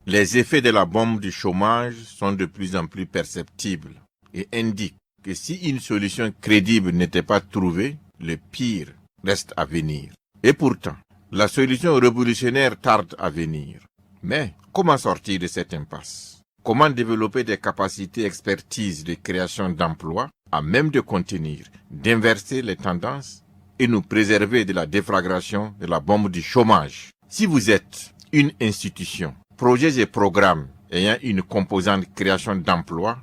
Les effets de la bombe du chômage sont de plus en plus perceptibles et indiquent que si une solution crédible n'était pas trouvée, le pire reste à venir. Et pourtant, la solution révolutionnaire tarde à venir. Mais comment sortir de cette impasse? Comment développer des capacités d'expertise de création d'emplois à même de contenir, d'inverser les tendances et nous préserver de la déflagration de la bombe du chômage? Si vous êtes une institution, projets et programmes ayant une composante création d'emplois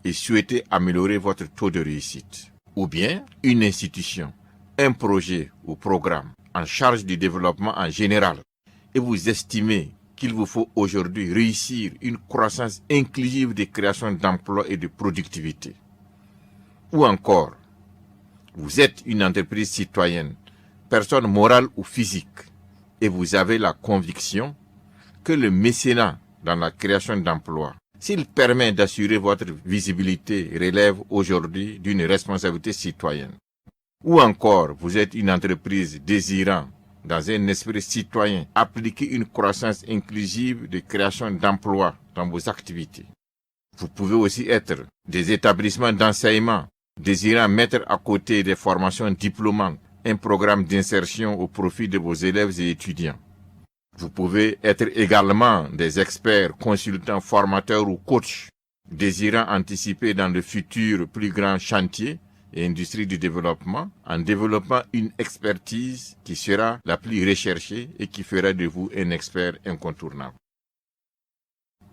et souhaitez améliorer votre taux de réussite, ou bien une institution, un projet ou programme en charge du développement en général et vous estimez qu'il vous faut aujourd'hui réussir une croissance inclusive de création d'emplois et de productivité. Ou encore, vous êtes une entreprise citoyenne, personne morale ou physique, et vous avez la conviction que le mécénat dans la création d'emplois, s'il permet d'assurer votre visibilité, relève aujourd'hui d'une responsabilité citoyenne. Ou encore, vous êtes une entreprise désirant, dans un esprit citoyen, appliquer une croissance inclusive de création d'emplois dans vos activités. Vous pouvez aussi être des établissements d'enseignement désirant mettre à côté des formations diplômantes un programme d'insertion au profit de vos élèves et étudiants. Vous pouvez être également des experts, consultants, formateurs ou coachs désirant anticiper dans le futur plus grand chantier et industrie du développement en développant une expertise qui sera la plus recherchée et qui fera de vous un expert incontournable.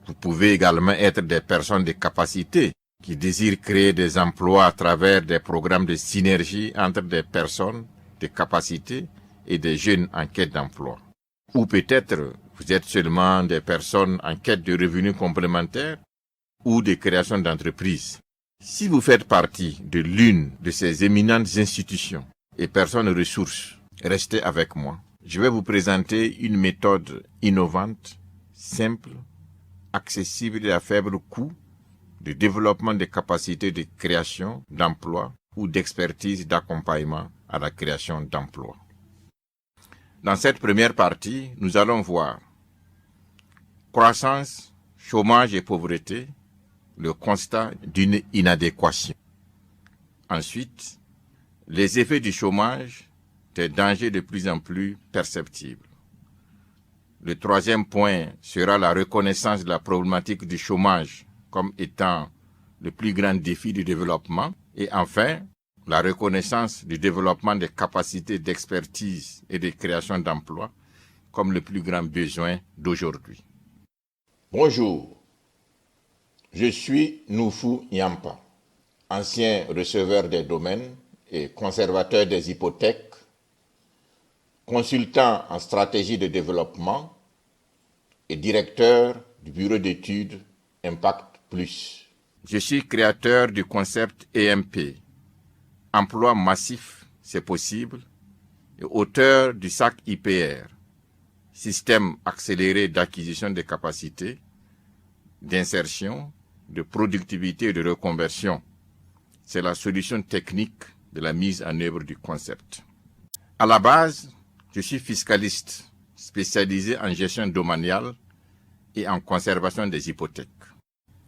Vous pouvez également être des personnes de capacité qui désirent créer des emplois à travers des programmes de synergie entre des personnes de capacité et des jeunes en quête d'emploi. Ou peut-être vous êtes seulement des personnes en quête de revenus complémentaires ou de création d'entreprises. Si vous faites partie de l'une de ces éminentes institutions et personnes ressources, restez avec moi. Je vais vous présenter une méthode innovante, simple, accessible et à faible coût de développement des capacités de création d'emplois ou d'expertise d'accompagnement à la création d'emplois. Dans cette première partie, nous allons voir croissance, chômage et pauvreté, le constat d'une inadéquation. Ensuite, les effets du chômage, des dangers de plus en plus perceptibles. Le troisième point sera la reconnaissance de la problématique du chômage comme étant le plus grand défi du développement. Et enfin, la reconnaissance du développement des capacités d'expertise et de création d'emplois comme le plus grand besoin d'aujourd'hui. Bonjour, je suis Noufou Yampa, ancien receveur des domaines et conservateur des hypothèques, consultant en stratégie de développement et directeur du bureau d'études Impact Plus. Je suis créateur du concept EMP, Emploi massif, c'est possible, et auteur du SAC IPR, Système accéléré d'acquisition de capacités, d'insertion, de productivité et de reconversion. C'est la solution technique de la mise en œuvre du concept. À la base, je suis fiscaliste, spécialisé en gestion domaniale et en conservation des hypothèques.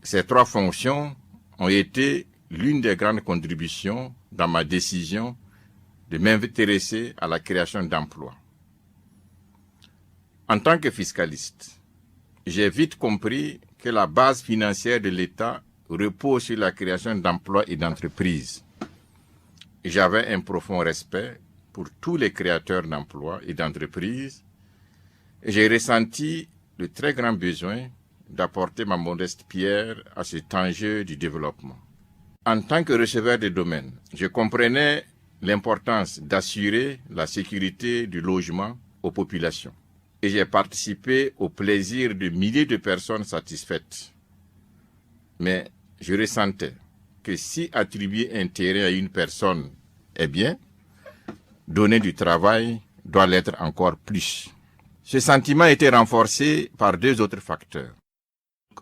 Ces trois fonctions ont été l'une des grandes contributions dans ma décision de m'intéresser à la création d'emplois. En tant que fiscaliste, j'ai vite compris que la base financière de l'État repose sur la création d'emplois et d'entreprises. J'avais un profond respect pour tous les créateurs d'emplois et d'entreprises et j'ai ressenti le très grand besoin d'apporter ma modeste pierre à cet enjeu du développement. En tant que receveur des domaines, je comprenais l'importance d'assurer la sécurité du logement aux populations. Et j'ai participé au plaisir de milliers de personnes satisfaites. Mais je ressentais que si attribuer un terrain à une personne est bien, donner du travail doit l'être encore plus. Ce sentiment était renforcé par deux autres facteurs.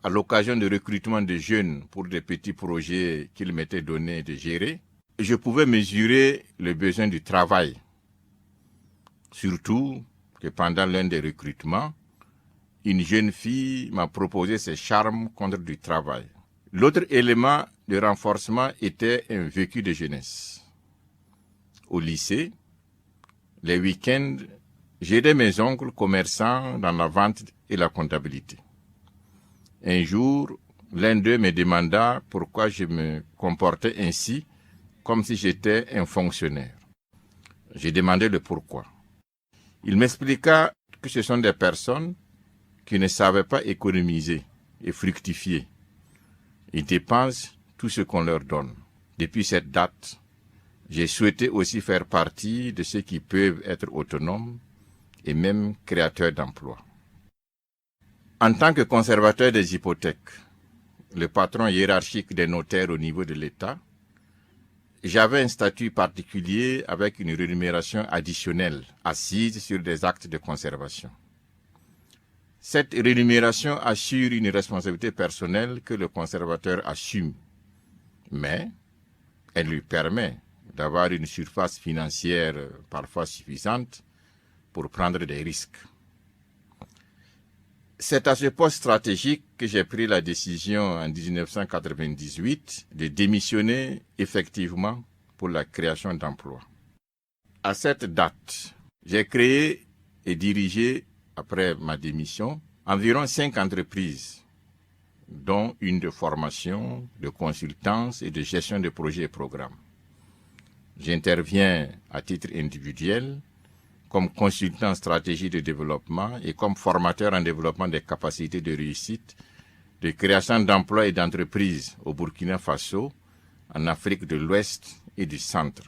À l'occasion de recrutement de jeunes pour des petits projets qu'il m'était donné de gérer, je pouvais mesurer le besoin du travail. Surtout que pendant l'un des recrutements, une jeune fille m'a proposé ses charmes contre du travail. L'autre élément de renforcement était un vécu de jeunesse. Au lycée, les week-ends, j'aidais mes oncles commerçants dans la vente et la comptabilité. Un jour, l'un d'eux me demanda pourquoi je me comportais ainsi, comme si j'étais un fonctionnaire. J'ai demandé le pourquoi. Il m'expliqua que ce sont des personnes qui ne savaient pas économiser et fructifier. Ils dépensent tout ce qu'on leur donne. Depuis cette date, j'ai souhaité aussi faire partie de ceux qui peuvent être autonomes et même créateurs d'emplois. En tant que conservateur des hypothèques, le patron hiérarchique des notaires au niveau de l'État, j'avais un statut particulier avec une rémunération additionnelle assise sur des actes de conservation. Cette rémunération assure une responsabilité personnelle que le conservateur assume, mais elle lui permet d'avoir une surface financière parfois suffisante pour prendre des risques. C'est à ce poste stratégique que j'ai pris la décision en 1998 de démissionner effectivement pour la création d'emplois. À cette date, j'ai créé et dirigé, après ma démission, environ 5 entreprises, dont une de formation, de consultance et de gestion de projets et programmes. J'interviens à titre individuel comme consultant en stratégie de développement et comme formateur en développement des capacités de réussite, de création d'emplois et d'entreprises au Burkina Faso, en Afrique de l'Ouest et du Centre.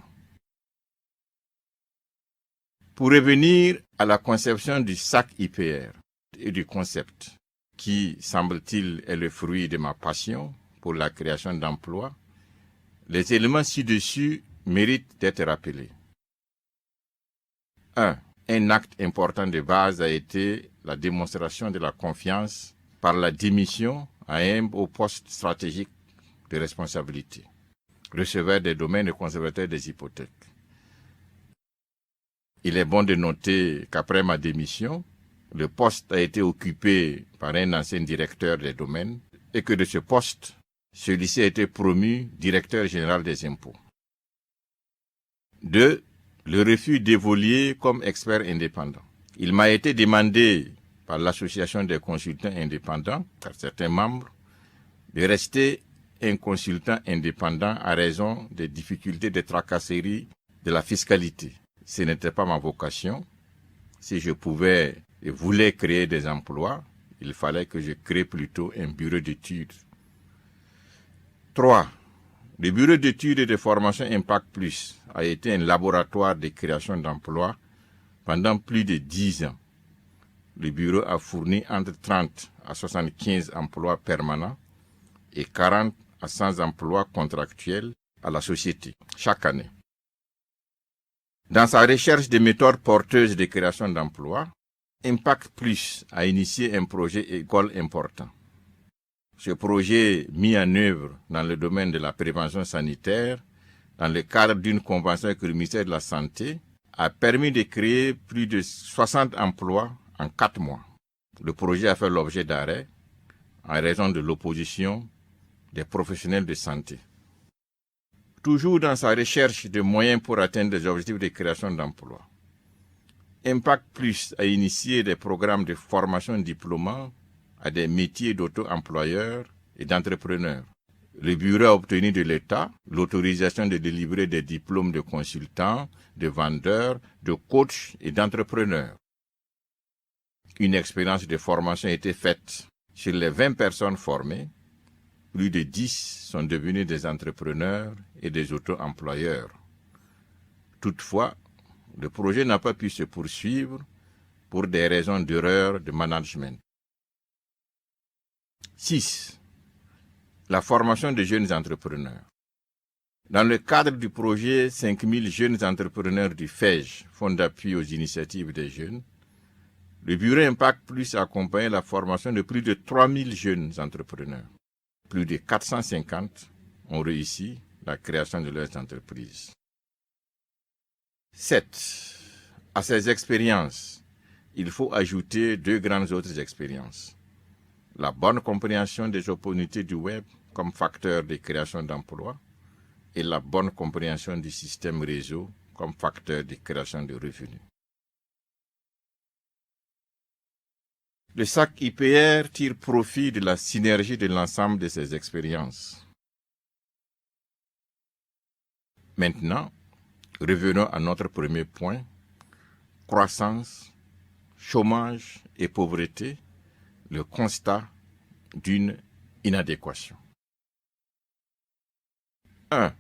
Pour revenir à la conception du SAC IPR et du concept, qui, semble-t-il, est le fruit de ma passion pour la création d'emplois, les éléments ci-dessus méritent d'être rappelés. 1. Un acte important de base a été la démonstration de la confiance par la démission à un haut poste stratégique de responsabilité, receveur des domaines et conservateur des hypothèques. Il est bon de noter qu'après ma démission, le poste a été occupé par un ancien directeur des domaines et que de ce poste, celui-ci a été promu directeur général des impôts. 2. Le refus d'évoluer comme expert indépendant. Il m'a été demandé par l'Association des consultants indépendants, par certains membres, de rester un consultant indépendant à raison des difficultés de tracasserie de la fiscalité. Ce n'était pas ma vocation. Si je pouvais et voulais créer des emplois, il fallait que je crée plutôt un bureau d'études. 3. Le bureau d'études et de formation Impact Plus a été un laboratoire de création d'emplois pendant plus de 10 ans. Le bureau a fourni entre 30 à 75 emplois permanents et 40 à 100 emplois contractuels à la société chaque année. Dans sa recherche de méthodes porteuses de création d'emplois, Impact Plus a initié un projet école important. Ce projet, mis en œuvre dans le domaine de la prévention sanitaire, dans le cadre d'une convention avec le ministère de la Santé, a permis de créer plus de 60 emplois en 4 mois. Le projet a fait l'objet d'arrêt en raison de l'opposition des professionnels de santé. Toujours dans sa recherche de moyens pour atteindre des objectifs de création d'emplois, Impact Plus a initié des programmes de formation diplômants à des métiers d'auto-employeurs et d'entrepreneurs. Le bureau a obtenu de l'État l'autorisation de délivrer des diplômes de consultants, de vendeurs, de coachs et d'entrepreneurs. Une expérience de formation a été faite sur les 20 personnes formées. Plus de 10 sont devenus des entrepreneurs et des auto-employeurs. Toutefois, le projet n'a pas pu se poursuivre pour des raisons d'erreur de management. 6. La formation de jeunes entrepreneurs. Dans le cadre du projet 5000 jeunes entrepreneurs du FEJ, Fonds d'appui aux initiatives des jeunes, le Bureau Impact Plus a accompagné la formation de plus de 3000 jeunes entrepreneurs. Plus de 450 ont réussi la création de leurs entreprises. 7. À ces expériences, il faut ajouter deux grandes autres expériences. La bonne compréhension des opportunités du web comme facteur de création d'emplois et la bonne compréhension du système réseau comme facteur de création de revenus. Le SAC IPR tire profit de la synergie de l'ensemble de ces expériences. Maintenant, revenons à notre premier point, croissance, chômage et pauvreté, le constat d'une inadéquation. 1.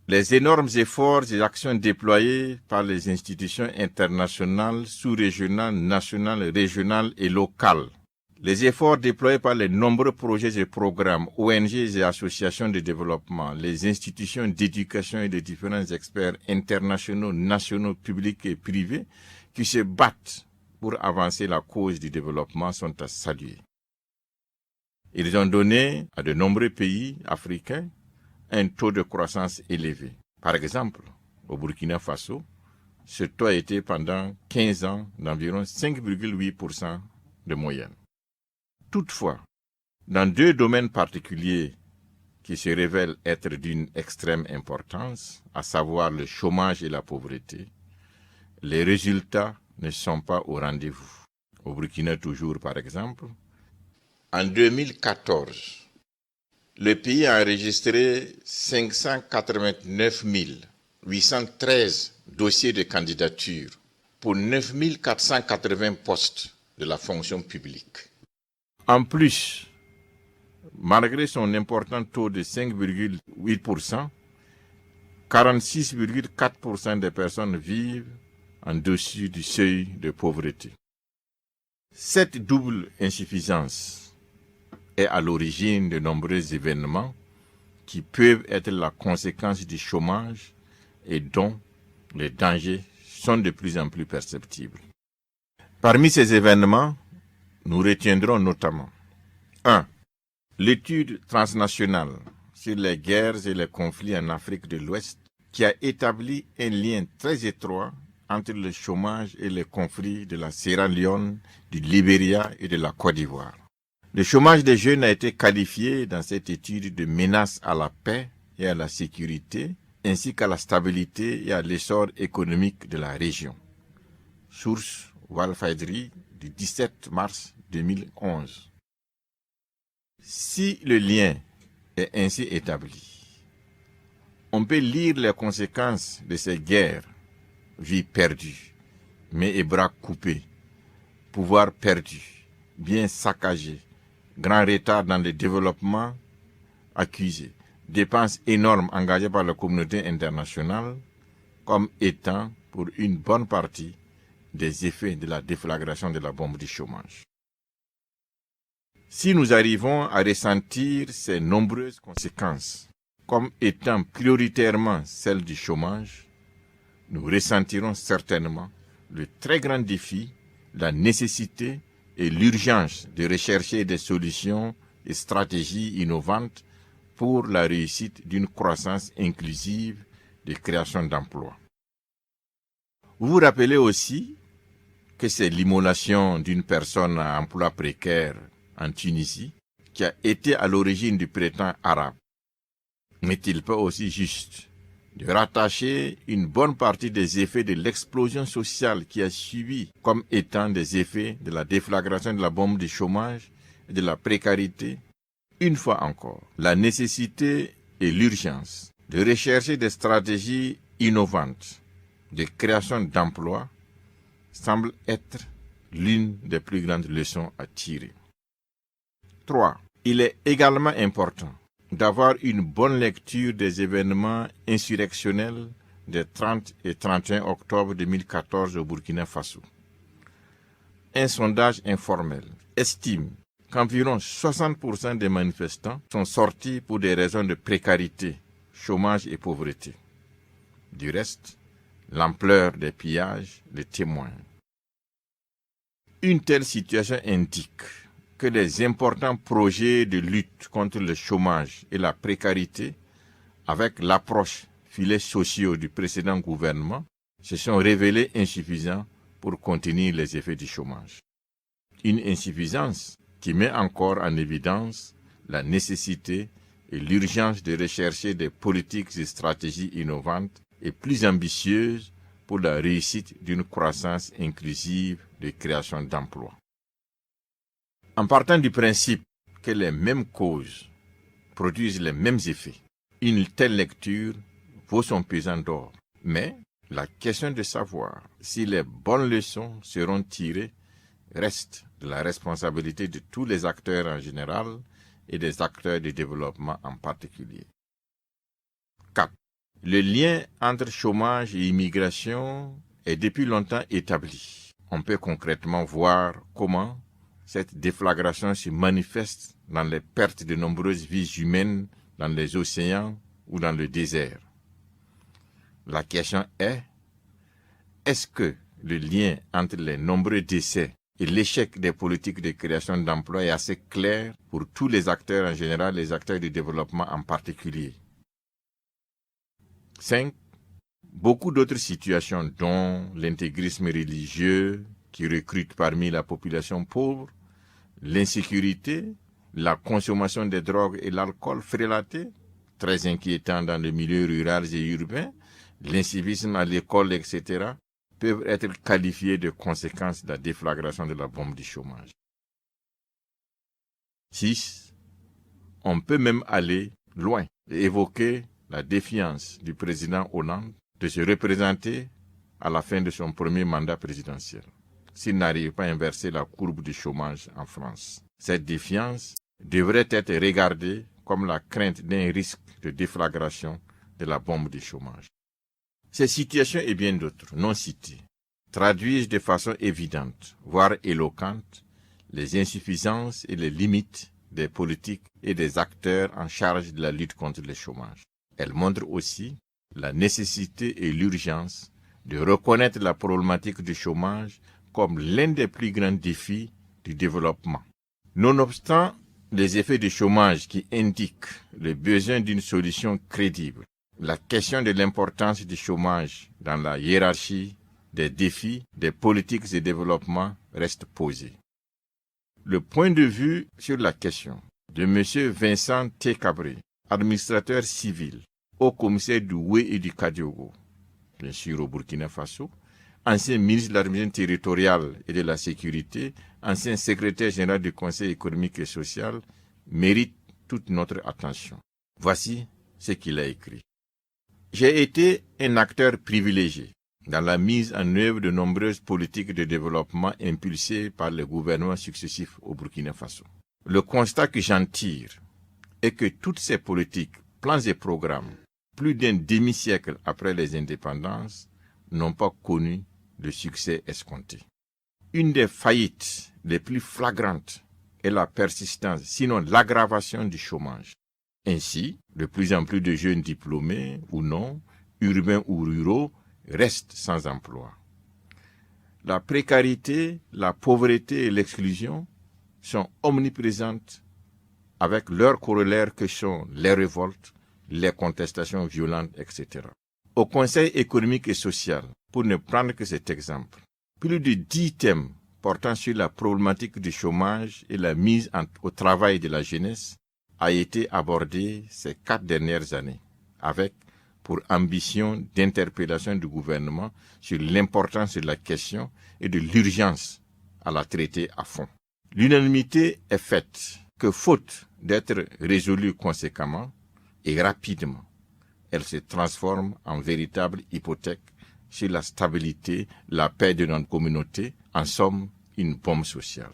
Les énormes efforts et actions déployés par les institutions internationales, sous-régionales, nationales, régionales et locales. Les efforts déployés par les nombreux projets et programmes, ONG et associations de développement, les institutions d'éducation et de différents experts internationaux, nationaux, publics et privés qui se battent pour avancer la cause du développement sont à saluer. Ils ont donné à de nombreux pays africains un taux de croissance élevé. Par exemple, au Burkina Faso, ce taux a été pendant 15 ans d'environ 5,8% de moyenne. Toutefois, dans deux domaines particuliers qui se révèlent être d'une extrême importance, à savoir le chômage et la pauvreté, les résultats ne sont pas au rendez-vous. Au Burkina toujours, par exemple, en 2014, le pays a enregistré 589 813 dossiers de candidature pour 9 480 postes de la fonction publique. En plus, malgré son important taux de 5,8%, 46,4% des personnes vivent en dessus du seuil de pauvreté. Cette double insuffisance est à l'origine de nombreux événements qui peuvent être la conséquence du chômage et dont les dangers sont de plus en plus perceptibles. Parmi ces événements, nous retiendrons notamment 1. L'étude transnationale sur les guerres et les conflits en Afrique de l'Ouest qui a établi un lien très étroit entre le chômage et les conflits de la Sierra Leone, du Libéria et de la Côte d'Ivoire. Le chômage des jeunes a été qualifié dans cette étude de menace à la paix et à la sécurité, ainsi qu'à la stabilité et à l'essor économique de la région. Source Walfadjri du 17 mars 2011. Si le lien est ainsi établi, on peut lire les conséquences de ces guerres: vie perdue, mains et bras coupés, pouvoir perdu, biens saccagés, grand retard dans le développement accusé, dépenses énormes engagées par la communauté internationale comme étant pour une bonne partie des effets de la déflagration de la bombe du chômage. Si nous arrivons à ressentir ces nombreuses conséquences comme étant prioritairement celles du chômage, nous ressentirons certainement le très grand défi, la nécessité et l'urgence de rechercher des solutions et stratégies innovantes pour la réussite d'une croissance inclusive de création d'emplois. Vous vous rappelez aussi que c'est l'immolation d'une personne à emploi précaire en Tunisie qui a été à l'origine du printemps arabe. N'est-il pas aussi juste de rattacher une bonne partie des effets de l'explosion sociale qui a suivi comme étant des effets de la déflagration de la bombe du chômage et de la précarité? Une fois encore, la nécessité et l'urgence de rechercher des stratégies innovantes de création d'emplois semble être l'une des plus grandes leçons à tirer. 3. Il est également important d'avoir une bonne lecture des événements insurrectionnels des 30 et 31 octobre 2014 au Burkina Faso. Un sondage informel estime qu'environ 60% des manifestants sont sortis pour des raisons de précarité, chômage et pauvreté. Du reste, l'ampleur des pillages le témoigne. Une telle situation indique que les importants projets de lutte contre le chômage et la précarité, avec l'approche filets sociaux du précédent gouvernement, se sont révélés insuffisants pour pour contenir les effets du chômage. Une insuffisance qui met encore en évidence la nécessité et l'urgence de rechercher des politiques et stratégies innovantes et plus ambitieuses pour la réussite d'une croissance inclusive de création d'emplois. En partant du principe que les mêmes causes produisent les mêmes effets, une telle lecture vaut son pesant d'or. Mais la question de savoir si les bonnes leçons seront tirées reste de la responsabilité de tous les acteurs en général et des acteurs du développement en particulier. 4. Le lien entre chômage et immigration est depuis longtemps établi. On peut concrètement voir comment cette déflagration se manifeste dans les pertes de nombreuses vies humaines dans les océans ou dans le désert. La question est-ce que le lien entre les nombreux décès et l'échec des politiques de création d'emplois est assez clair pour tous les acteurs en général, les acteurs du développement en particulier? 5. Beaucoup d'autres situations, dont l'intégrisme religieux qui recrute parmi la population pauvre, l'insécurité, la consommation des drogues et l'alcool frélaté, très inquiétant dans les milieux ruraux et urbains, l'incivisme à l'école, etc., peuvent être qualifiés de conséquences de la déflagration de la bombe du chômage. 6. On peut même aller loin et évoquer la défiance du président Hollande de se représenter à la fin de son premier mandat présidentiel, s'il n'arrive pas à inverser la courbe du chômage en France. Cette défiance devrait être regardée comme la crainte d'un risque de déflagration de la bombe du chômage. Ces situations et bien d'autres, non citées, traduisent de façon évidente, voire éloquente, les insuffisances et les limites des politiques et des acteurs en charge de la lutte contre le chômage. Elles montrent aussi la nécessité et l'urgence de reconnaître la problématique du chômage comme l'un des plus grands défis du développement. Nonobstant les effets du chômage qui indiquent le besoin d'une solution crédible, la question de l'importance du chômage dans la hiérarchie des défis des politiques de développement reste posée. Le point de vue sur la question de M. Vincent T. Cabré, administrateur civil, haut commissaire du Oué et du Kadiogo, bien sûr au Burkina Faso, ancien ministre de l'administration territoriale et de la sécurité, ancien secrétaire général du Conseil économique et social, mérite toute notre attention. Voici ce qu'il a écrit. J'ai été un acteur privilégié dans la mise en œuvre de nombreuses politiques de développement impulsées par les gouvernements successifs au Burkina Faso. Le constat que j'en tire est que toutes ces politiques, plans et programmes, plus d'un demi-siècle après les indépendances, n'ont pas connu le succès escompté. Une des faillites les plus flagrantes est la persistance, sinon l'aggravation du chômage. Ainsi, de plus en plus de jeunes diplômés ou non, urbains ou ruraux, restent sans emploi. La précarité, la pauvreté et l'exclusion sont omniprésentes avec leurs corollaires que sont les révoltes, les contestations violentes, etc. Au Conseil économique et social, pour ne prendre que cet exemple, plus de 10 thèmes portant sur la problématique du chômage et la mise au travail de la jeunesse a été abordé ces 4 dernières années, avec pour ambition d'interpellation du gouvernement sur l'importance de la question et de l'urgence à la traiter à fond. L'unanimité est faite que faute d'être résolue conséquemment et rapidement, elle se transforme en véritable hypothèque sur la stabilité, la paix de notre communauté, en somme, une bombe sociale.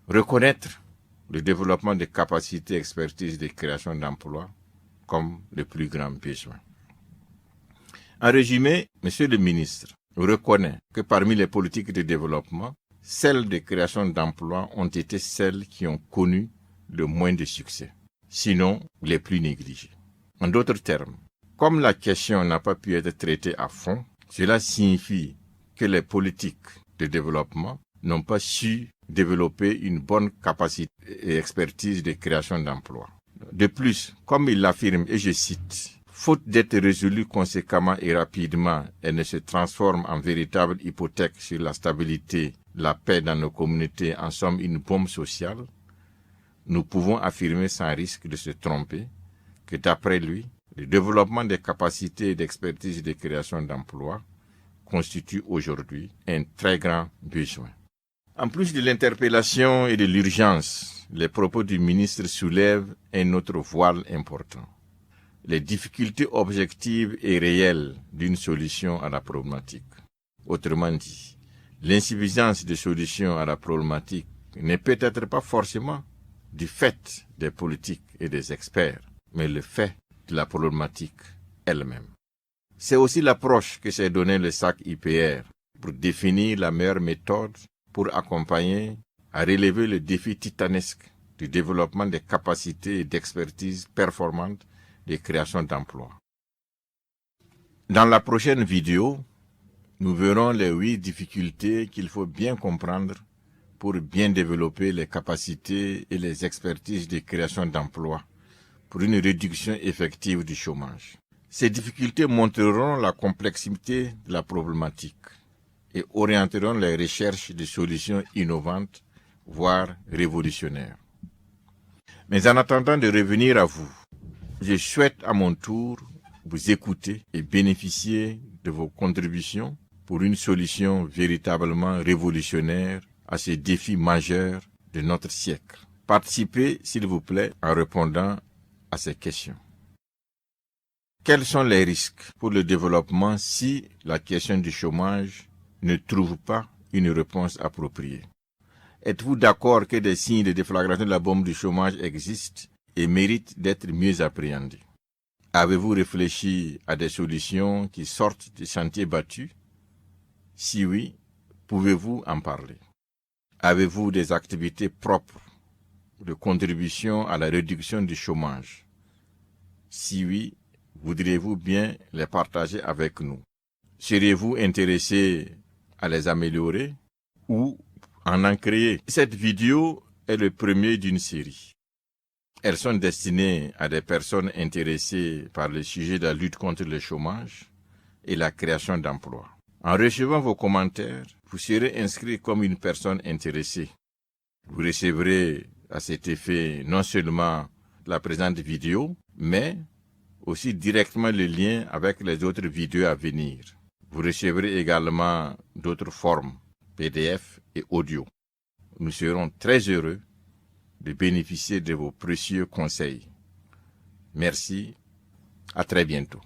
Reconnaître le développement des capacités, expertise de création d'emplois comme le plus grand besoin. En résumé, Monsieur le ministre reconnaît que parmi les politiques de développement, celles de création d'emplois ont été celles qui ont connu le moins de succès, sinon les plus négligées. En d'autres termes, comme la question n'a pas pu être traitée à fond, cela signifie que les politiques de développement n'ont pas su développer une bonne capacité et expertise de création d'emplois. De plus, comme il l'affirme, et je cite, Faute d'être résolue conséquemment et rapidement, elle ne se transforme en véritable hypothèque sur la stabilité, la paix dans nos communautés, en somme une bombe sociale, nous pouvons affirmer sans risque de se tromper que d'après lui, le développement des capacités d'expertise et de création d'emplois constitue aujourd'hui un très grand besoin. En plus de l'interpellation et de l'urgence, les propos du ministre soulèvent un autre voile important. Les difficultés objectives et réelles d'une solution à la problématique. Autrement dit, l'insuffisance de solutions à la problématique n'est peut-être pas forcément du fait des politiques et des experts, mais le fait de la problématique elle-même. C'est aussi l'approche que s'est donnée le SAC IPR pour définir la meilleure méthode pour accompagner à relever le défi titanesque du développement des capacités et d'expertise performantes de création d'emplois. Dans la prochaine vidéo, nous verrons les 8 difficultés qu'il faut bien comprendre pour bien développer les capacités et les expertises de création d'emplois pour une réduction effective du chômage. Ces difficultés montreront la complexité de la problématique et orienteront les recherches de solutions innovantes, voire révolutionnaires. Mais en attendant de revenir à vous, je souhaite à mon tour vous écouter et bénéficier de vos contributions pour une solution véritablement révolutionnaire à ces défis majeurs de notre siècle. Participez, s'il vous plaît, en répondant à ces questions. Quels sont les risques pour le développement si la question du chômage ne trouve pas une réponse appropriée? Êtes-vous d'accord que des signes de déflagration de la bombe du chômage existent et méritent d'être mieux appréhendés? Avez-vous réfléchi à des solutions qui sortent des sentiers battus? Si oui, pouvez-vous en parler? Avez-vous des activités propres de contribution à la réduction du chômage? Si oui, voudriez-vous bien les partager avec nous? Seriez-vous intéressé à les améliorer ou en créer? Cette vidéo est le premier d'une série. Elles sont destinées à des personnes intéressées par le sujet de la lutte contre le chômage et la création d'emplois. En recevant vos commentaires, vous serez inscrit comme une personne intéressée. Vous recevrez à cet effet non seulement la présente vidéo, mais aussi directement le lien avec les autres vidéos à venir. Vous recevrez également d'autres formes, PDF et audio. Nous serons très heureux de bénéficier de vos précieux conseils. Merci, à très bientôt.